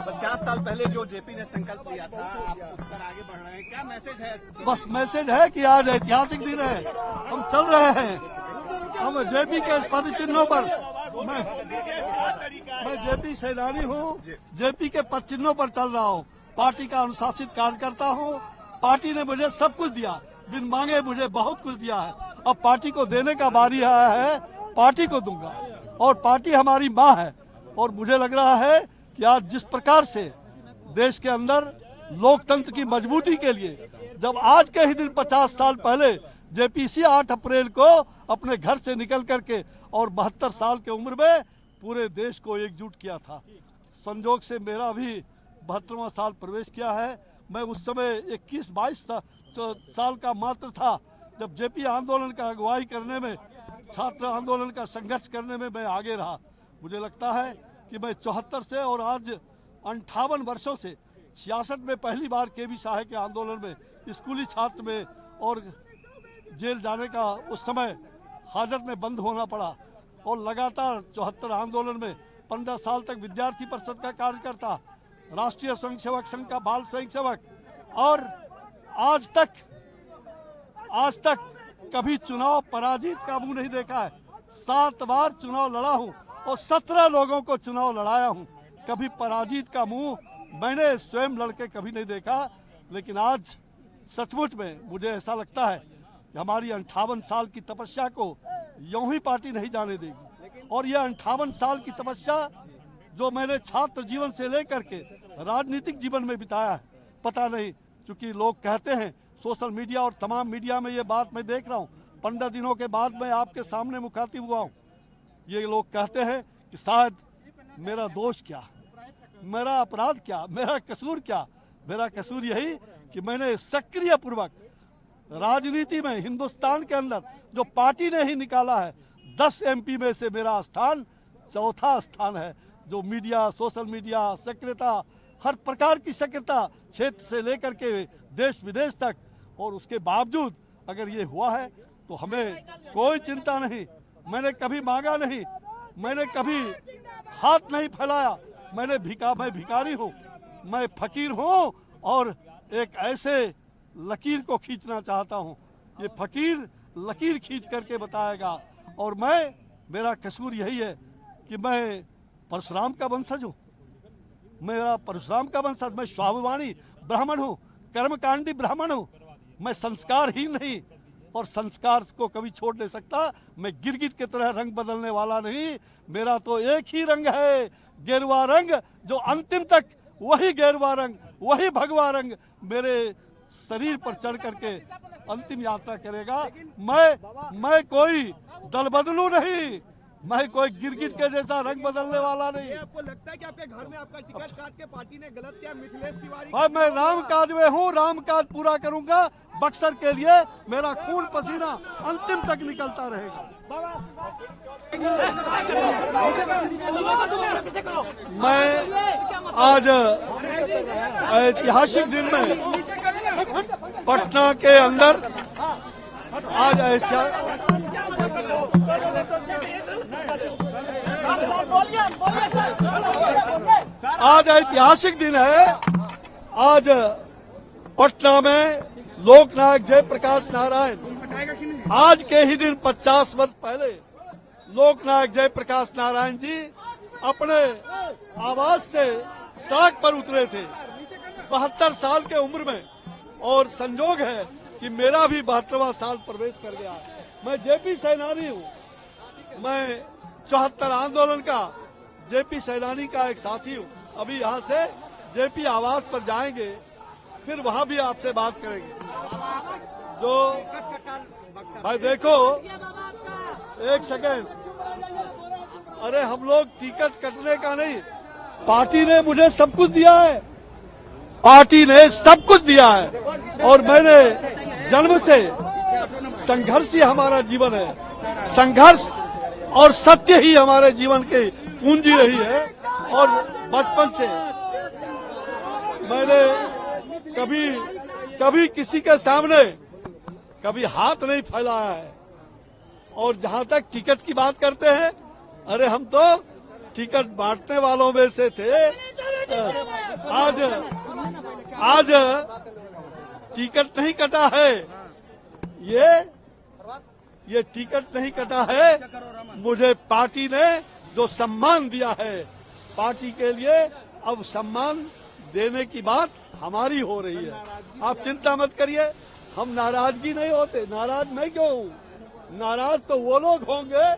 50 साल पहले जो जेपी ने संकल्प लिया था, आप उस पर आगे बढ़ रहे हैं, क्या मैसेज है? बस मैसेज है कि आज ऐतिहासिक दिन है, हम चल रहे हैं, हम जेपी के पद चिन्हों पर, मैं जेपी सेनानी हूँ, जेपी के पद चिन्हों पर चल रहा हूँ। पार्टी का अनुशासित कार्यकर्ता हूँ। पार्टी ने मुझे सब कुछ दिया, बिन मांगे मुझे बहुत कुछ दिया है। अब पार्टी को देने का बारी आया है, पार्टी को दूंगा। और पार्टी हमारी माँ है। और मुझे लग रहा है कि आज जिस प्रकार से देश के अंदर लोकतंत्र की मजबूती के लिए, जब आज के ही दिन 50 साल पहले जेपीसी 8 अप्रैल को अपने घर से निकल करके और 72 साल की उम्र में पूरे देश को एकजुट किया था। संजोग से मेरा भी 72वां साल प्रवेश किया है। मैं उस समय 21-22 साल का मात्र था जब जेपी आंदोलन का अगुवाई करने में, छात्र आंदोलन का संघर्ष करने में मैं आगे रहा। मुझे लगता है कि मैं 74 से और आज 58 वर्षों से 66 में पहली बार केबी साहे के आंदोलन में स्कूली छात्र में और जेल जाने का उस समय हाजत में बंद होना पड़ा। और लगातार 74 आंदोलन में 15 साल तक विद्यार्थी परिषद का कार्यकर्ता, राष्ट्रीय स्वयंसेवक संघ का बाल स्वयंसेवक, और आज तक कभी चुनाव पराजित का मुंह नहीं देखा है। 7 बार चुनाव लड़ा हूं और 17 लोगों को चुनाव लड़ाया हूं। कभी पराजित का मुंह मैंने स्वयं लड़के कभी नहीं देखा। लेकिन आज सचमुच में मुझे ऐसा लगता है कि हमारी 58 साल की तपस्या को यूं ही पार्टी नहीं जाने देगी। और यह 58 साल की तपस्या जो मैंने छात्र जीवन से लेकर के राजनीतिक जीवन में बिताया है, पता नहीं, चूंकि लोग कहते हैं सोशल मीडिया और तमाम मीडिया में ये बात मैं देख रहा हूँ, 15 दिनों के बाद मैं आपके सामने मुखातिब हुआ हूँ। ये लोग कहते हैं कि शायद मेरा दोष क्या, मेरा अपराध क्या, मेरा कसूर क्या। मेरा कसूर यही कि मैंने सक्रिय पूर्वक राजनीति में हिंदुस्तान के अंदर जो पार्टी ने ही निकाला है, 10 MP में से मेरा स्थान 4था स्थान है। जो मीडिया, सोशल मीडिया, सक्रियता, हर प्रकार की सक्रियता, क्षेत्र से लेकर के देश विदेश तक, और उसके बावजूद अगर ये हुआ है तो हमें कोई चिंता नहीं। मैंने कभी मांगा नहीं, मैंने कभी हाथ नहीं फैलाया। मैं भिखारी हूँ, मैं फकीर हूँ और एक ऐसे लकीर को खींचना चाहता हूँ। ये फकीर लकीर खींच करके बताएगा। और मेरा कसूर यही है कि मैं परशुराम का वंशज हूँ, मेरा परशुराम का वंशज, मैं स्वाभिमानी ब्राह्मण हूँ, कर्मकांडी ब्राह्मण हूँ। मैं संस्कारहीन नहीं और संस्कार को कभी छोड़ नहीं सकता। मैं गिरगिट की तरह रंग बदलने वाला नहीं। मेरा तो एक ही रंग है, गेरुआ रंग, जो अंतिम तक वही गेरुआ रंग, वही भगवा रंग मेरे शरीर पर चढ़ करके अंतिम यात्रा करेगा। मैं कोई दल बदलू नहीं, मैं कोई गिरगिट के जैसा रंग बदलने वाला नहीं। आपको लगता है कि आपके घर में आपका टिकट काट के पार्टी ने गलत किया? मिथिलेश तिवारी, और मैं राम काज में हूँ, राम काज पूरा करूंगा। बक्सर के लिए मेरा खून पसीना अंतिम तक निकलता रहेगा। मैं आज ऐतिहासिक दिन में पटना के अंदर आज ऐतिहासिक दिन है। आज पटना में लोकनायक जयप्रकाश नारायण, आज के ही दिन 50 वर्ष पहले लोकनायक जयप्रकाश नारायण जी अपने आवास से सड़क पर उतरे थे 72 साल के उम्र में। और संजोग है कि मेरा भी 72वां साल प्रवेश कर गया। मैं जेपी सेनानी हूँ, मैं 74 आंदोलन का जेपी सेनानी का एक साथी हूँ। अभी यहाँ से जेपी आवास पर जाएंगे, फिर वहाँ भी आपसे बात करेंगे। जो भाई देखो, एक सेकेंड, अरे हम लोग टिकट कटने का नहीं, पार्टी ने मुझे सब कुछ दिया है, पार्टी ने सब कुछ दिया है। और मैंने जन्म से संघर्ष ही हमारा जीवन है, संघर्ष और सत्य ही हमारे जीवन की पूंजी रही है। और बचपन से मैंने कभी किसी के सामने कभी हाथ नहीं फैलाया है। और जहां तक टिकट की बात करते हैं, अरे हम तो टिकट बांटने वालों में से थे। आज टिकट नहीं कटा है, ये टिकट नहीं कटा है। मुझे पार्टी ने जो सम्मान दिया है, पार्टी के लिए अब सम्मान देने की बात हमारी हो रही है। आप चिंता मत करिए, हम नाराजगी नहीं होते। नाराज मैं क्यों हूँ? नाराज तो वो लोग होंगे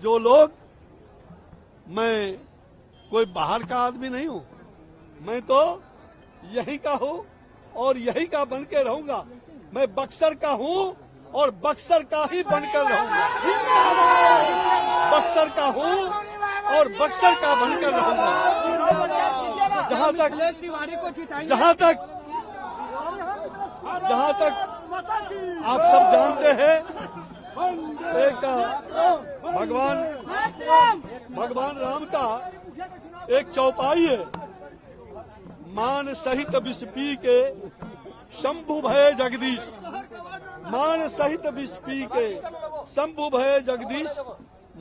जो लोग, मैं कोई बाहर का आदमी नहीं हूँ, मैं तो यहीं का हूँ और यहीं का बन के रहूंगा। मैं बक्सर का हूँ और बक्सर का ही बनकर रहूंगा। बक्सर का हूँ और बक्सर का बनकर रहूंगा। जहाँ तक आप सब जानते हैं, एक भगवान राम का एक चौपाई है, मान सहित विष पी के शंभु भय जगदीश। मान सहित विष पी के शंभु भय जगदीश,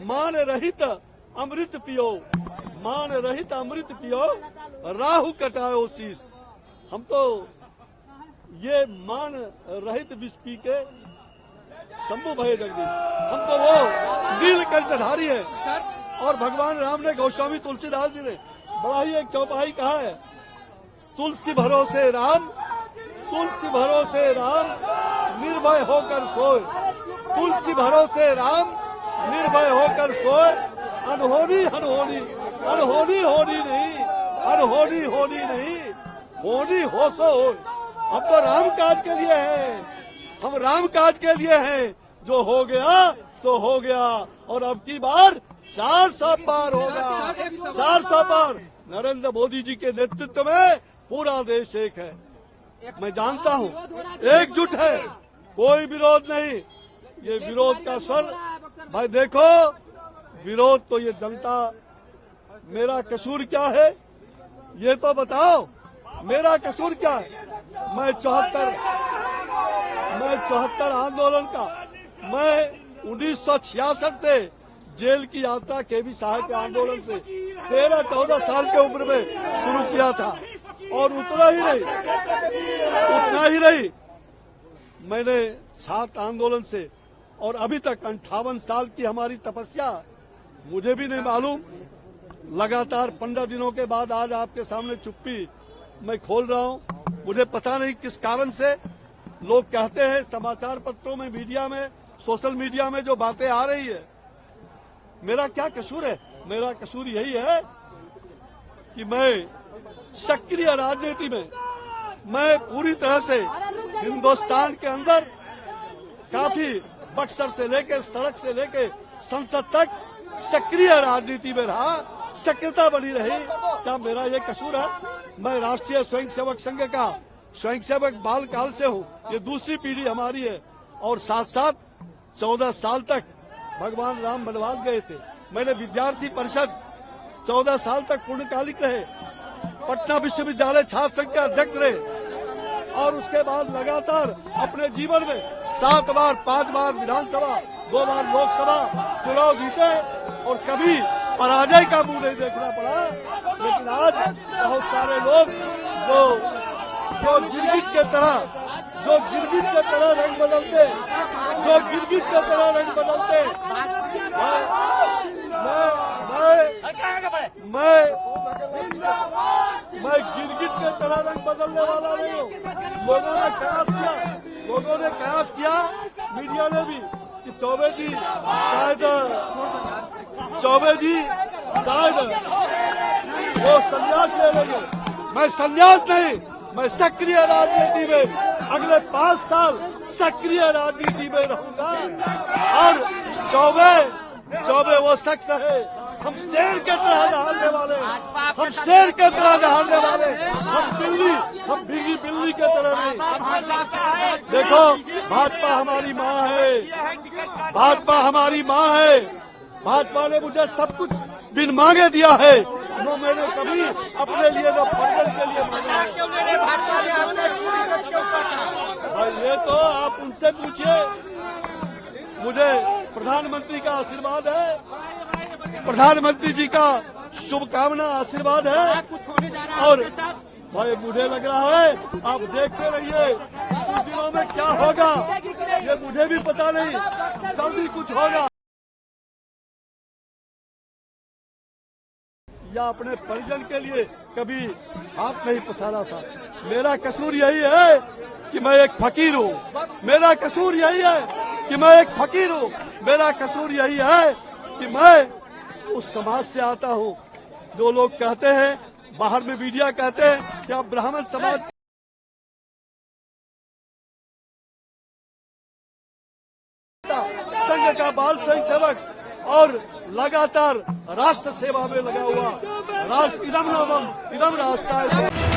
मान रहित अमृत पियो। मान रहित अमृत पियो, राहु कटायो शीश। हम तो ये मान रहित विष पी के शंभु भय जगदीश, हम तो वो नीलकंठधारी है। और भगवान राम ने, गोस्वामी तुलसीदास जी ने बड़ा ही एक चौपाई कहा है, तुलसी भरोसे राम, तुलसी भरोसे राम, निर्भय होकर सोए। तुलसी भरोसे राम, निर्भय होकर सोए। अनहोनी अनहोनी, अनहोनी होनी नहीं, अनहोनी होनी नहीं, होनी हो सो हो। हम तो राम काज के लिए हैं, हम राम काज के लिए हैं। जो हो गया सो हो गया, और अब की बार 400 पार होगा। 400 पार। नरेंद्र मोदी जी के नेतृत्व में पूरा देश एक है, मैं जानता हूँ, एकजुट है, कोई विरोध नहीं। ये विरोध का स्वर, भाई देखो, विरोध तो ये जनता, मेरा कसूर क्या है ये तो बताओ, मेरा कसूर क्या है? मैं 74 आंदोलन का, मैं 1966 से जेल की यात्रा केबी साहब के आंदोलन से 13-14 साल के उम्र में शुरू किया था। और उतना ही नहीं, मैंने छात्र आंदोलन से, और अभी तक 58 साल की हमारी तपस्या, मुझे भी नहीं मालूम। लगातार 15 दिनों के बाद आज आपके सामने चुप्पी मैं खोल रहा हूं। मुझे पता नहीं किस कारण से लोग कहते हैं, समाचार पत्रों में, मीडिया में, सोशल मीडिया में जो बातें आ रही है, मेरा क्या कसूर है? मेरा कसूर यही है कि मैं सक्रिय राजनीति में, मैं पूरी तरह से हिंदुस्तान के अंदर काफी, बक्सर से लेकर, सड़क से लेकर संसद तक सक्रिय राजनीति में रहा, सक्रियता बनी रही। क्या मेरा ये कसूर है? मैं राष्ट्रीय स्वयंसेवक संघ का स्वयंसेवक बाल काल से हूँ, ये दूसरी पीढ़ी हमारी है। और साथ साथ 14 साल तक भगवान राम वनवास गए थे। मैंने विद्यार्थी परिषद 14 साल तक पूर्णकालिक रहे, पटना विश्वविद्यालय छात्र संघ के अध्यक्ष रहे, और उसके बाद लगातार अपने जीवन में 7 बार, 5 बार विधानसभा, 2 बार लोकसभा चुनाव जीते, और कभी पराजय का मुंह नहीं देखना पड़ा। लेकिन आज बहुत सारे लोग जो गिरगिट के तरह, रंग बदलते, मैं गिरगिट के तरह रंग बदलने वाला नहीं हूँ। लोगों ने कयास किया, मीडिया ने भी, कि चौबे जी शायद वो संन्यास ले लेंगे। मैं संन्यास नहीं, मैं सक्रिय राजनीति में अगले 5 साल सक्रिय राजनीति में रहूंगा। और चौबे वो शख्स है, हम शेर के तरह दहाड़ने वाले, हम शेर के तरह दहाड़ने वाले, हम भीगी बिल्ली के तरह नहीं। देखो, भाजपा हमारी माँ है, भाजपा हमारी माँ है। भाजपा ने मुझे सब कुछ बिन मांगे दिया है, वो मैंने कभी अपने लिए न फर्जन के लिए मांगा है। भाई ये तो आप उनसे पूछिए, मुझे प्रधानमंत्री का आशीर्वाद है, प्रधानमंत्री जी का शुभकामना आशीर्वाद है। कुछ होने जा रहा है और आपके साथ? भाई मुझे लग रहा है आप देखते रहिए कुछ दिनों में क्या होगा ये मुझे भी पता नहीं, जल्दी कुछ होगा। या अपने परिजन के लिए कभी हाथ नहीं पसारा था। मेरा कसूर यही है कि मैं एक फकीर हूँ। मेरा कसूर यही है कि मैं एक फकीर हूँ। मेरा कसूर यही है कि मैं उस समाज से आता हूँ जो लोग कहते हैं, बाहर में मीडिया कहते हैं कि आप ब्राह्मण समाज संघ का बाल संघ सेवक और लगातार राष्ट्र सेवा में लगा हुआ राष्ट्र इदम रास्ता